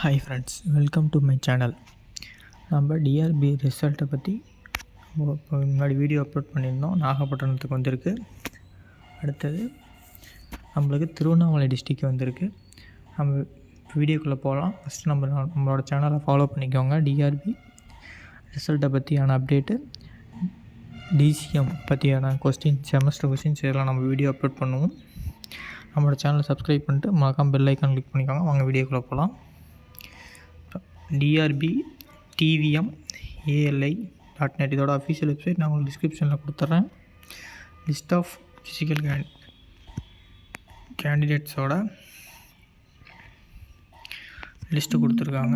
Hi friends, welcome to my channel. நம்ம TRP ரிசல்ட்டை பற்றி முன்னாடி வீடியோ அப்லோட் பண்ணியிருந்தோம். நாகப்பட்டினத்துக்கு வந்திருக்கு. அடுத்தது நம்மளுக்கு திருவண்ணாமலை டிஸ்ட்ரிக் வந்திருக்கு. நம்ம வீடியோக்குள்ளே போகலாம். ஃபஸ்ட்டு நம்மளோட சேனலை ஃபாலோ பண்ணிக்கோங்க. டிஆர்பி ரிசல்ட்டை பற்றியான அப்டேட்டு, டிசிஎம் பற்றியான செமஸ்டர் கொஸ்டின்ஸ் இதெல்லாம் நம்ம வீடியோ அப்லோட் பண்ணுவோம். நம்மளோட சேனலை சப்ஸ்கிரைப் பண்ணிட்டு மறக்காம பெல் ஐக்கான் கிளிக் பண்ணிக்கோங்க. வாங்க வீடியோக்குள்ளே போகலாம். டிஆர்பி டிவிஎம் ALI.net இதோட அஃபீஷியல் வெப்சைட் நான் உங்களுக்கு டிஸ்கிரிப்ஷனில் கொடுத்துட்றேன். லிஸ்ட் ஆஃப் ஃபிசிக்கல் கேண்டிடேட்ஸோட லிஸ்ட்டு கொடுத்துருக்காங்க.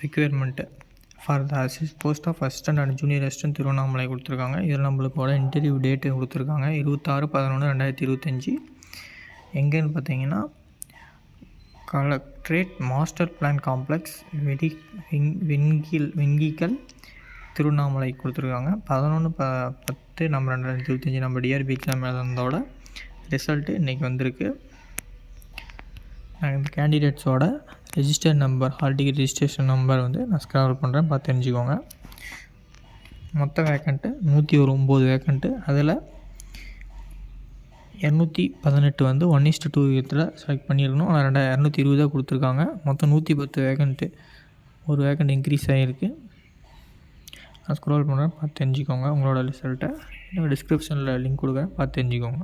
Requirement for the post of assistant and junior assistant Tiruvannamalai கொடுத்துருக்காங்க. இதில் நம்மளுக்கோட இன்டர்வியூ டேட்டு கொடுத்துருக்காங்க 26/11/2025. எங்கேன்னு பார்த்தீங்கன்னா collectorate master plan complex Vengikkal Tiruvannamalai கொடுத்துருக்காங்க. 11/10/2025 நம்ம டிஆர்பி எக்ஸாம் எழுதுனதோட ரிசல்ட்டு இன்றைக்கி வந்திருக்கு. இந்த கேண்டிடேட்ஸோட register number, hall ticket registration number நான் ஸ்க்ரால் பண்ணுறேன், பார்த்து தெரிஞ்சுக்கோங்க. மொத்த வேக்கண்ட்டு 109 வேக்கண்ட்டு. அதில் 218 1:2 விதத்தில் செலக்ட் பண்ணியிருக்கணும். ஆனால் 220 கொடுத்துருக்காங்க. மொத்தம் 110 வேக்கண்ட்டு. ஒரு வேக்கண்ட் இன்க்ரீஸ் ஆகிருக்கு. நான் ஸ்க்ரோல் பண்ணுறேன், பார்த்து தெரிஞ்சுக்கோங்க. உங்களோட ரிசல்ட்டை என்னோட டிஸ்கிரிப்ஷனில் லிங்க் கொடுக்குறேன், பார்த்து தெரிஞ்சுக்கோங்க.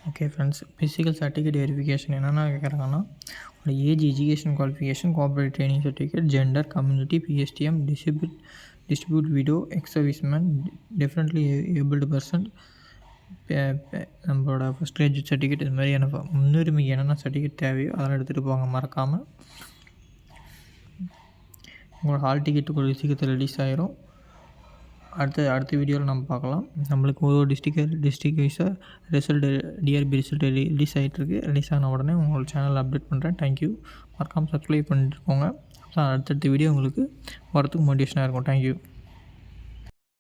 Okay friends, physical certificate verification என்னென்ன கேட்குறாங்கன்னா, உங்களோட age, education qualification, cooperate training certificate, gender, community, PSTM, distribute widow, X serviceman, differently abled person, நம்மளோட ஃபஸ்ட் கிராஜுவேட் சர்டிஃபிகேட், இது மாதிரி எனக்கு முன்னுரிமைக்கு என்னென்ன சர்டிஃபிகேட் தேவையோ அதெல்லாம் எடுத்துகிட்டு போங்க மறக்காமல். உங்களோட ஹால் டிக்கெட்டு ஒரு சீக்கிரத்தில் ரிலீஸ் ஆகிரும். அடுத்த வீடியோவில் நம்ம பார்க்கலாம். நம்மளுக்கு ஒரு டிஸ்ட்ரிக் வைஸாக ரிசல்ட்டு, டிஆர்பி ரிசல்ட் ரிலீஸ் ஆகிட்டுருக்கு. ரிலீஸ் ஆன உடனே உங்களோட சேனலில் அப்டேட் பண்ணுறேன். தேங்க்யூ. மறக்காமல் சப்ஸ்கிரைப் பண்ணிட்டுருக்கோங்க. அடுத்தடுத்த வீடியோ உங்களுக்கு வரத்துக்கு மோட்டிவேஷனாக இருக்கும். தேங்க்யூ.